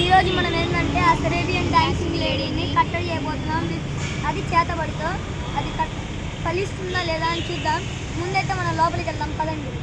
ఈరోజు మనం ఏంటంటే ఆ అరేబియన్ డాన్సింగ్ లేడీని కట్టడి చేయబోతున్నాం. అది చేతబడితో అది ఫలిస్తుందా లేదా అని చూద్దాం. ముందైతే మనం లోపలికి వెళ్దాం పదండి.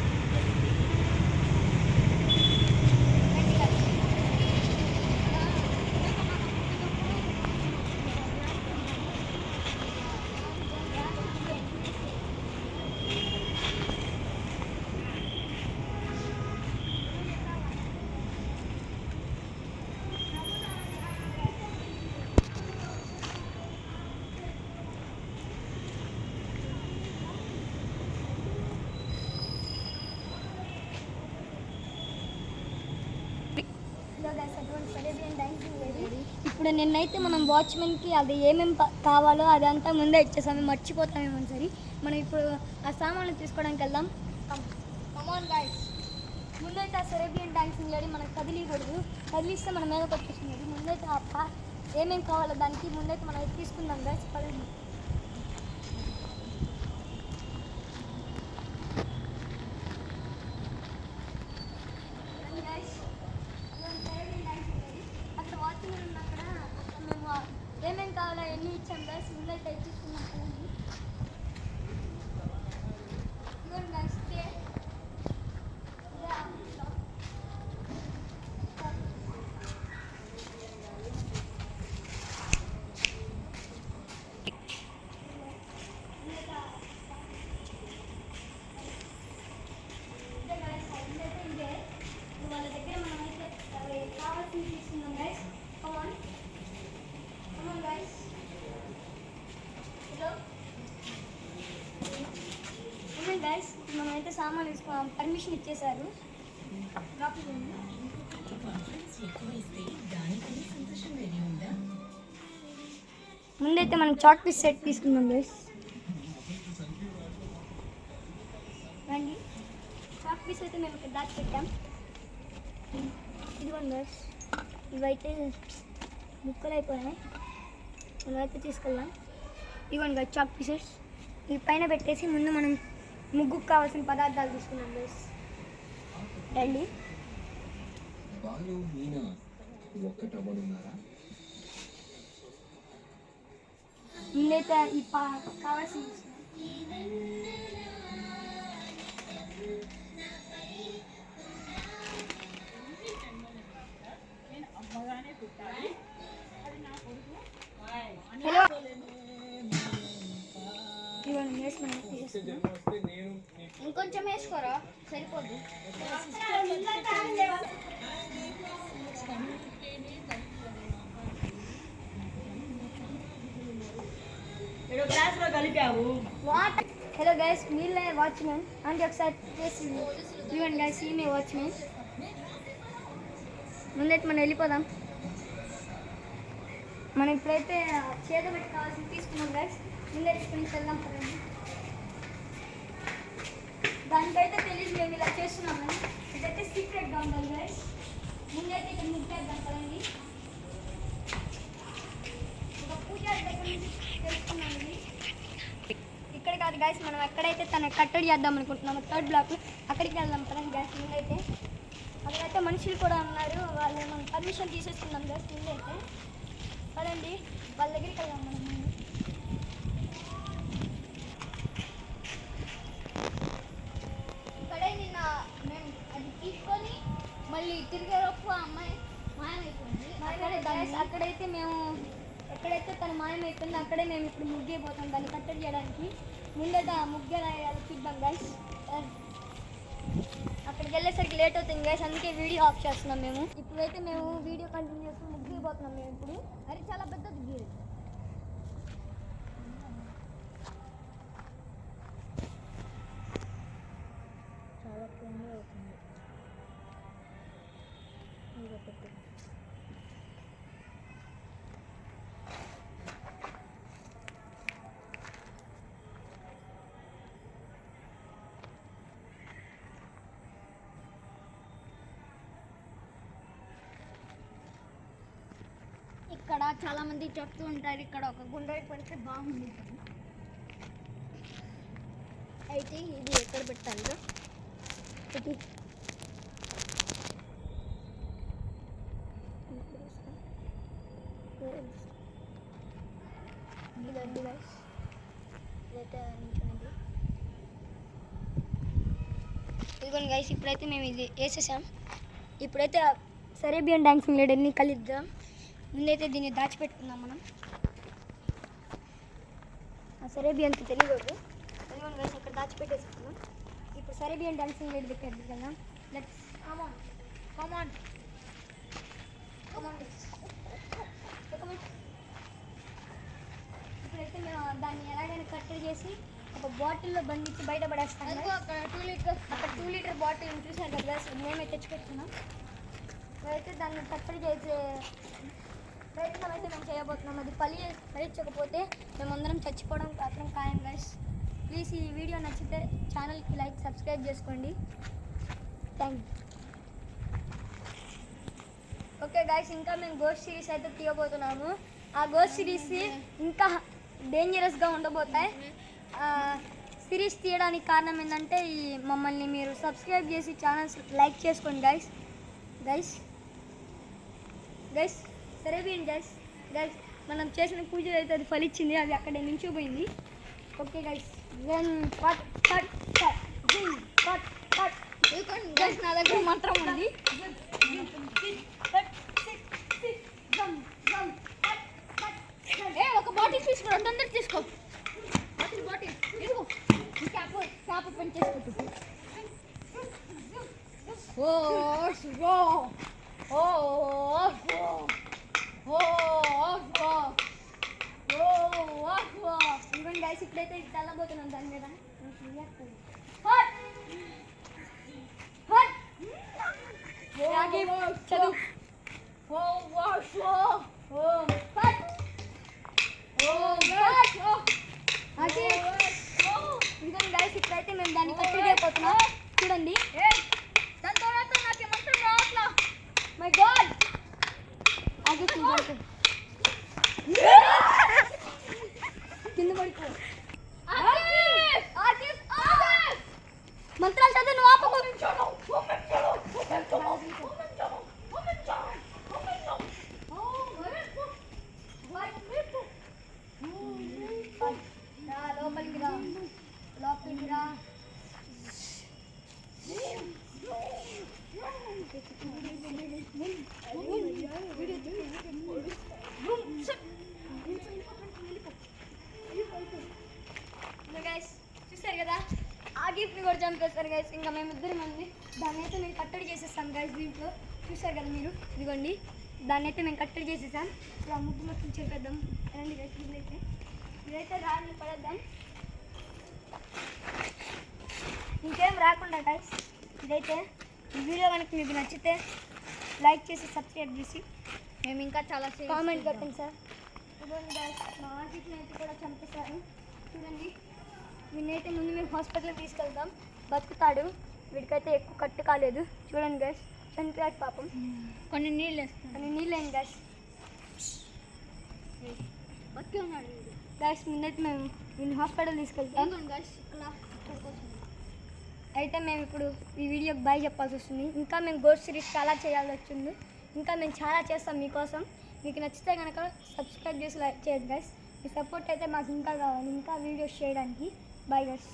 ఇప్పుడు నిన్నైతే మనం వాచ్మెన్కి అది ఏమేమి కావాలో అదంతా ముందే ఇచ్చేసాము, మర్చిపోతామేమో సరే. మనం ఇప్పుడు ఆ సామాన్లు తీసుకోవడానికి వెళ్దాం. కమాన్ గైస్, ముందైతే ఆ అరేబియన్ డాన్సింగ్ లేడీ మనకు కదిలియకూడదు, కదిలిస్తే మన మీద వచ్చేసినది. ముందైతే ఏమేమి కావాలో దానికి ముందైతే మనం తీసుకుందాం గైస్, పదండి. ఏమేమి కావాలో ఎన్ని ఇచ్చాం గైస్, ముందైతే ఇచ్చేసుకున్నాం కదండి. ఇదిగోండి గైస్, వాళ్ళ దగ్గర మనమైతే కావాల్సింది తీసుకున్నాం గైస్. గైస్ మనమైతే సామాన్ తీసుకోవాలి, పర్మిషన్ ఇచ్చేశారు. ముందైతే మనం చాక్ పీస్ సెట్ తీసుకున్నాం గైస్. రండి, చాక్ పీస్ అయితే మేము ఇక్కడ దాచి పెట్టాం. ఇదిగోండి గైస్, ఇవైతే ముక్కలు అయిపోయినాయి, ఇవైతే తీసుకెళ్దాం. ఇదిగోండి గైస్ చాక్ పీసెస్, ఈ పైన పెట్టేసి ముందు మనం ముగ్గుకు కావాల్సిన పదార్థాలు తీసుకున్నాం గైస్. రండి. ముందైతే ఈ కావాల్సిన హలో ఇంకొంచెం వేసుకోరా, సరిపోద్దు. హలో గైస్, మీరే వాచ్మెన్ అంటే ఒకసారి చేసి ఇవ్వండి గైస్, ఈమె వాచ్మెన్. ముందైతే మనం వెళ్ళిపోదాం. మనం ఇప్పుడైతే చేత పెట్టి కావాల్సింది తీసుకున్నాం గైస్. ముందైతే ఇక్కడి నుంచి వెళ్దాం కదండి. దానికైతే తెలియదు మేము ఇలా చేస్తున్నామని, ఇదైతే సీక్రెట్గా ఉండాలి గైస్. ముందైతే ఇక్కడ ముగ్గేద్దాం కదండి. ఒక పూజ దగ్గర నుంచి తెలుసుకున్నామండి. ఇక్కడ కాదు గైస్, మనం ఎక్కడైతే తన కట్టడి చేద్దాం అనుకుంటున్నాము థర్డ్ బ్లాక్, అక్కడికి వెళ్దాం కదండి గైస్. ముందైతే అక్కడైతే మనుషులు కూడా ఉన్నారు, వాళ్ళు మనం పర్మిషన్ తీసేసుకున్నాం గైస్. ముందైతే కదండి వాళ్ళ దగ్గరికి వెళ్దాం మనం. ఇక్కడే నిన్న మేము అది తీసుకొని మళ్ళీ తిరిగేలోపు ఆ అమ్మాయి మాయమైపోయింది. అక్కడైతే మేము ఎక్కడైతే తను మాయమైపోయిందో అక్కడే మేము ఇప్పుడు ముగ్గైపోతాం దాన్ని కట్టడి చేయడానికి. ముందైతే ఆ ముగ్గు చూద్దాం గైస్. అక్కడికి వెళ్ళేసరికి లేట్ అవుతుంది గైస్, అందుకే వీడియో ఆఫ్ చేస్తున్నాం మేము. ఇప్పుడైతే మేము వీడియో కంటిన్యూ చేస్తూ ముగ్గిపోతున్నాం మేము ఇప్పుడు. అది చాలా పెద్దది గీరు. చాలా తొందర అవుతుంది. ఇక్కడ చాలా మంది చెప్తూ ఉంటారు ఇక్కడ ఒక గుండ్రాయి పడితే బాగుంది. అయితే ఇది ఎక్కడ పెట్టాలి? ఇది చూడండి గైస్, ఇదైతే నిల్చున్నది. ఇదిగోండి గైస్, ఇప్పుడైతే మేము ఇది వేసేసాం. ఇప్పుడైతే సరేబియన్ డాన్సింగ్ లేడర్ని కలిద్దాం. ముందైతే దీన్ని దాచిపెట్టుకుందాం మనం. ఆ సరేబియన్కి తెలియకూడదు. ఇదిగోండి గైస్, ఇక్కడ దాచిపెట్టేసుకుందాం. ఇప్పుడు సరేబియన్ డాన్సింగ్ లేడర్ దగ్గరికి వెళ్దాం. లెట్స్ కమాన్ కమాన్ కమాన్. ఇప్పుడైతే మేము దాన్ని ఎలాగైనా కట్టడి చేసి ఒక బాటిల్లో బంధించి బయట పడేస్తాం. అక్కడ 2 లీటర్ బాటిల్ చూసారు కదా, మేమే తెచ్చిపెట్టుకున్నాం. అయితే దాన్ని కట్టడి చేసే ప్రయత్నం అయితే మేము చేయబోతున్నాం. అది ఫలించకపోతే మేమందరం చచ్చిపోవడం మాత్రం ఖాయం గైస్. ప్లీజ్ ఈ వీడియో నచ్చితే ఛానల్కి లైక్ సబ్స్క్రైబ్ చేసుకోండి. Thank you. ఓకే గైస్, ఇంకా మేము గోస్ట్ సిరీస్ అయితే తీయబోతున్నాము. ఆ గోస్ట్ సిరీస్ ఇంకా డేంజరస్గా ఉండబోతాయి. సిరీస్ తీయడానికి కారణం ఏంటంటే మమ్మల్ని మీరు సబ్స్క్రైబ్ చేసి ఛానల్స్ లైక్ చేసుకోండి గైస్. గైస్ గైస్ సరేబియన్ గైస్ గైస్ మనం చేసిన పూజ అయితే అది ఫలించింది. అది అక్కడే నించిపోయింది. ఓకే గైస్, నా దగ్గర మంత్రం ఉంది. ఒక బాటిల్ తీసుకో, అందరూ తీసుకో. బాటిల్ ఇదిగో, క్యాప్ పెన్ చేసుకుంటు. ఇవ్వండి గైస్, ఇప్పుడైతే ఇది చల్లబోతున్నాం దాని మీద. చదువు. ఇదిగోండి గైస్, ఇప్పుడైతే మేము దాన్ని కట్టడి అయిపోతున్నాం. చూడండి. మై గాడ్, కింద పడిపో. మంత్రాలు చదువు, నువ్వు ఆపకు. లోపలికి రా, లోపలికి రా. చూసారు కదా, ఆ గిఫ్ట్ని కూడా చంపేస్తారు గైస్. ఇంకా మేమిద్దరం మంది దాన్ని అయితే మేము కట్టడి చేసేస్తాం గైస్. దీంట్లో చూసారు కదా మీరు, ఇదిగోండి దాన్ని అయితే మేము కట్టడి చేసేసాం. ఇప్పుడు ఆ ముగ్గు మొత్తం చెప్పేద్దాం. రండి గైస్, ఇదైతే రాళ్ళని పడేద్దాం. ఇంకేం రాకుండా గైస్. ఇదైతే ఈ వీడియో కనుక మీకు నచ్చితే లైక్ చేసి సబ్స్క్రైబ్ చేసి మేము ఇంకా చాలా కామెంట్ పెట్టండి సార్. ఇదిగోండి గైస్, మా ఆర్టిస్ట్ని అయితే కూడా చంపేశారు. చూడండి, వీడినైతే ముందు మేము హాస్పిటల్కి తీసుకెళ్తాం. బతుకుతాడు, వీడికైతే ఎక్కువ కట్టు కాలేదు. చూడండి గైస్, చనిపోయాడు పాపం. కొన్ని నీళ్ళు వేయండి గైస్. బతికే ఉన్నాడు గైస్. ముందైతే మేము వీడిని హాస్పిటల్ తీసుకెళ్తాం గైస్. అయితే మేము ఇప్పుడు ఈ వీడియోకి బాయ్ చెప్పాల్సి వస్తుంది. ఇంకా మేము గోస్ట్ సిరీస్ చాలా చేయాల్సి వచ్చింది. ఇంకా మేము చాలా చేస్తాం మీకోసం. మీకు నచ్చితే కనుక సబ్స్క్రైబ్ చేసి లైక్ చేయండి గైస్. మీ సపోర్ట్ అయితే మాకు ఇంకా కావాలి, ఇంకా వీడియోస్ చేయడానికి. Bye guys.